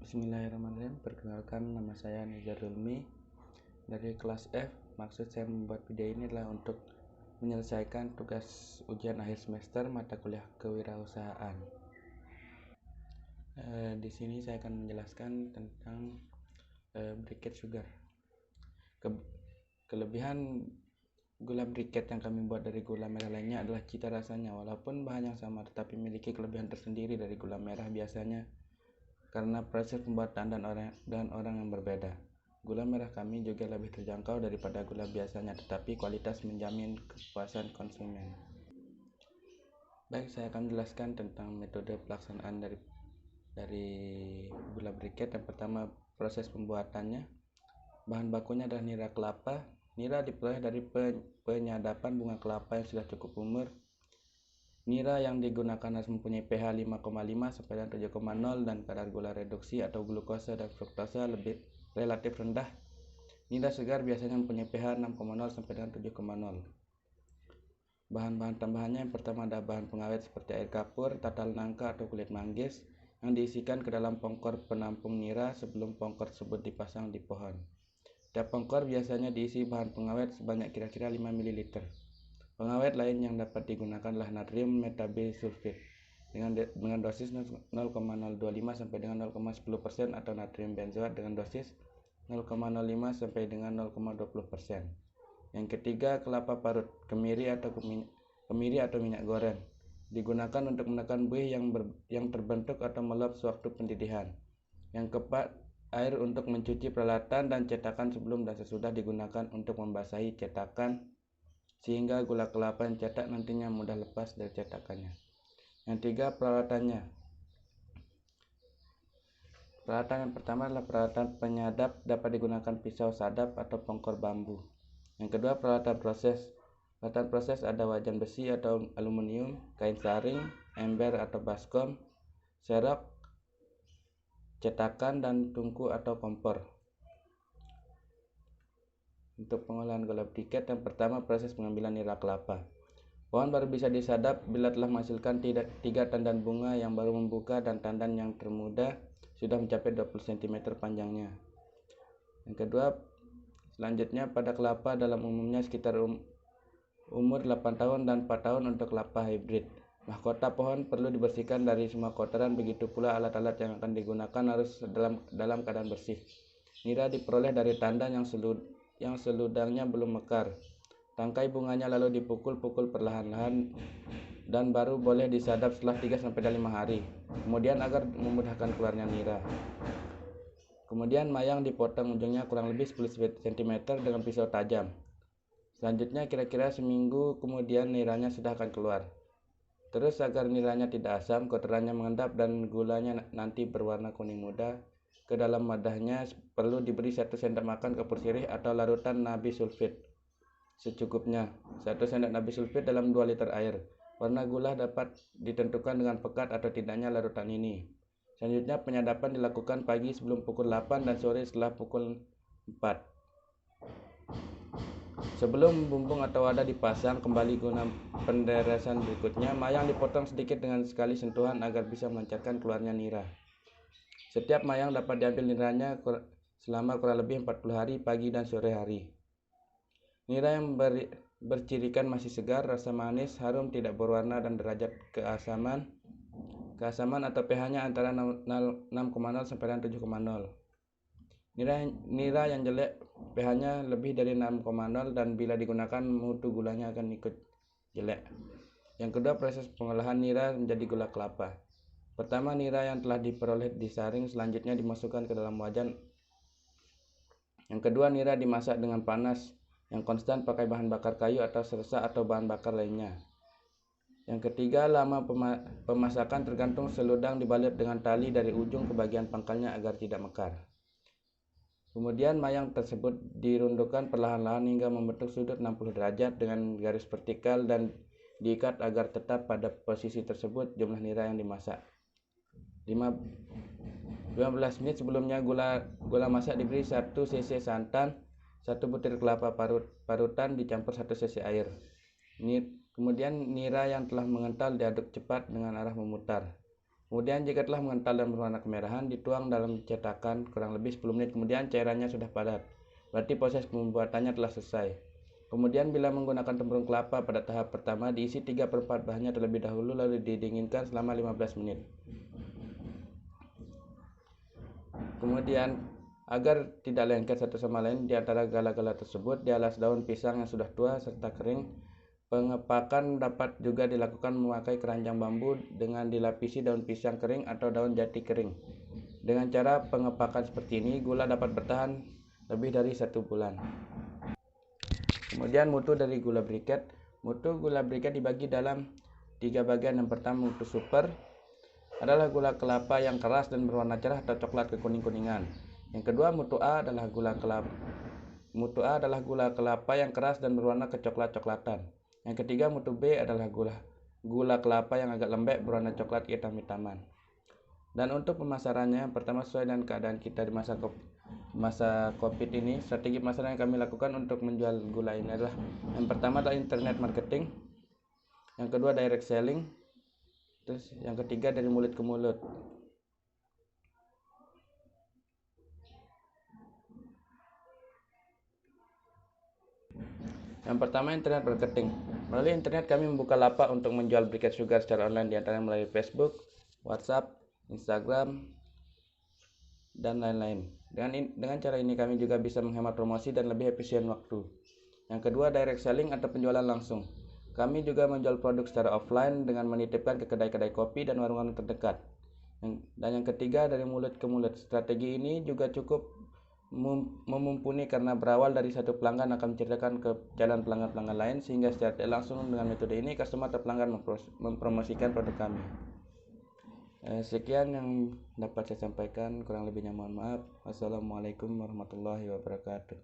Bismillahirrahmanirrahim. Perkenalkan, nama saya Nizarul Mi dari kelas F. Maksud saya membuat video ini adalah untuk menyelesaikan tugas ujian akhir semester mata kuliah kewirausahaan. Di sini saya akan menjelaskan tentang briquette sugar. Kelebihan gula briquette yang kami buat dari gula merah lainnya adalah cita rasanya. Walaupun bahan yang sama, tetapi memiliki kelebihan tersendiri dari gula merah biasanya karena proses pembuatan dan orang yang berbeda. Gula merah kami juga lebih terjangkau daripada gula biasanya, tetapi kualitas menjamin kepuasan konsumen. Baik, saya akan menjelaskan tentang metode pelaksanaan dari gula briquette. Yang pertama, proses pembuatannya. Bahan bakunya adalah nira kelapa. Nira diperoleh dari penyadapan bunga kelapa yang sudah cukup umur. Nira yang digunakan harus mempunyai pH 5,5 sampai dengan 7,0 dan kadar gula reduksi atau glukosa dan fruktosa lebih relatif rendah. Nira segar biasanya mempunyai pH 6,0 sampai dengan 7,0. Bahan-bahan tambahannya yang pertama ada bahan pengawet seperti air kapur, tatal nangka atau kulit manggis yang diisikan ke dalam pongkor penampung nira sebelum pongkor tersebut dipasang di pohon. Tiap pongkor biasanya diisi bahan pengawet sebanyak kira-kira 5 ml. Pengawet lain yang dapat digunakan adalah natrium metabisulfit dengan dosis 0,025 sampai dengan 0,10% atau natrium benzoat dengan dosis 0,05 sampai dengan 0,20%. Yang ketiga, kelapa parut, kemiri atau minyak goreng digunakan untuk menekan buih yang terbentuk atau meluap sewaktu pendedihan. Yang keempat, air untuk mencuci peralatan dan cetakan sebelum dan sesudah digunakan untuk membasahi cetakan sehingga gula kelapa yang cetak nantinya mudah lepas dari cetakannya. Yang tiga, peralatannya. Peralatan yang pertama adalah peralatan penyadap, dapat digunakan pisau sadap atau pongkor bambu. Yang kedua, peralatan proses. Peralatan proses ada wajan besi atau aluminium, kain saring, ember atau baskom, serok, cetakan, dan tungku atau kompor. Untuk pengolahan gula briquette, yang pertama proses pengambilan nira kelapa. Pohon baru bisa disadap bila telah menghasilkan 3 tandan bunga yang baru membuka dan tandan yang termuda sudah mencapai 20 cm panjangnya. Yang kedua, selanjutnya pada kelapa dalam umumnya sekitar umur 8 tahun dan 4 tahun untuk kelapa hybrid. Mahkota pohon perlu dibersihkan dari semua kotoran, begitu pula alat-alat yang akan digunakan harus dalam keadaan bersih. Nira diperoleh dari tandan yang seludangnya belum mekar. Tangkai bunganya lalu dipukul-pukul perlahan-lahan dan baru boleh disadap setelah 3-5 hari. Kemudian agar memudahkan keluarnya nira. Kemudian mayang dipotong ujungnya kurang lebih 10 cm dengan pisau tajam. Selanjutnya kira-kira seminggu kemudian niranya sudah akan keluar. Terus agar niranya tidak asam, kotorannya mengendap dan gulanya nanti berwarna kuning muda, ke dalam wadahnya perlu diberi 1 sendok makan kapur sirih atau larutan nabi sulfit secukupnya. 1 sendok nabi sulfit dalam 2 liter air. Warna gula dapat ditentukan dengan pekat atau tidaknya larutan ini. Selanjutnya penyadapan dilakukan pagi sebelum pukul 8 dan sore setelah pukul 4. Sebelum bumbung atau wadah dipasang kembali guna penderesan berikutnya, mayang dipotong sedikit dengan sekali sentuhan agar bisa melancarkan keluarnya nira. Setiap mayang dapat diambil niranya selama kurang lebih 40 hari pagi dan sore hari. Nira yang bercirikan masih segar, rasa manis, harum, tidak berwarna dan derajat keasaman atau pH-nya antara 6,0 sampai dengan 7,0. Nira yang jelek pH-nya lebih dari 6,0 dan bila digunakan mutu gulanya akan ikut jelek. Yang kedua, proses pengolahan nira menjadi gula kelapa. Pertama, nira yang telah diperoleh disaring, selanjutnya dimasukkan ke dalam wajan. Yang kedua, nira dimasak dengan panas yang konstan pakai bahan bakar kayu atau sersa atau bahan bakar lainnya. Yang ketiga, lama pemasakan tergantung seludang dibalut dengan tali dari ujung ke bagian pangkalnya agar tidak mekar. Kemudian mayang tersebut dirundukkan perlahan-lahan hingga membentuk sudut 60 derajat dengan garis vertikal dan diikat agar tetap pada posisi tersebut jumlah nira yang dimasak. 15 menit sebelumnya gula masak diberi 1 cc santan, 1 butir kelapa parutan dicampur 1 cc air. Kemudian nira yang telah mengental diaduk cepat dengan arah memutar. Kemudian jika telah mengental dan berwarna kemerahan, dituang dalam cetakan kurang lebih 10 menit kemudian cairannya sudah padat. Berarti proses pembuatannya telah selesai. Kemudian bila menggunakan tempurung kelapa pada tahap pertama, diisi 3/4 bahannya terlebih dahulu lalu didinginkan selama 15 menit. Kemudian agar tidak lengket satu sama lain di antara gala-gala tersebut, dialas daun pisang yang sudah tua serta kering. Pengepakan dapat juga dilakukan memakai keranjang bambu dengan dilapisi daun pisang kering atau daun jati kering. Dengan cara pengepakan seperti ini, gula dapat bertahan lebih dari 1 bulan. Kemudian mutu dari gula briket. Mutu gula briket dibagi dalam 3 bagian. Yang pertama, mutu super adalah gula kelapa yang keras dan berwarna cerah atau coklat kekuning-kuningan. Yang kedua, mutu A adalah gula kelapa yang keras dan berwarna kecoklat-coklatan. Yang ketiga, mutu B adalah gula kelapa yang agak lembek berwarna coklat hitam-hitaman. Dan untuk pemasarannya, yang pertama sesuai dengan keadaan kita di masa COVID ini, strategi pemasaran yang kami lakukan untuk menjual gula ini adalah yang pertama adalah internet marketing, yang kedua direct selling, terus yang ketiga dari mulut ke mulut. Yang pertama, internet marketing. Melalui internet kami membuka lapak untuk menjual briket sugar secara online, diantaranya melalui Facebook, WhatsApp, Instagram, dan lain-lain. Dengan cara ini kami juga bisa menghemat promosi dan lebih efisien waktu. Yang kedua, direct selling atau penjualan langsung. Kami juga menjual produk secara offline dengan menitipkan ke kedai-kedai kopi dan warung-warung terdekat. Dan yang ketiga, dari mulut ke mulut. Strategi ini juga cukup memumpuni karena berawal dari satu pelanggan akan menceritakan ke jalan pelanggan-pelanggan lain, sehingga secara tidak langsung dengan metode ini customer atau pelanggan mempromosikan produk kami. Sekian yang dapat saya sampaikan, kurang lebihnya mohon maaf. Wassalamualaikum warahmatullahi wabarakatuh.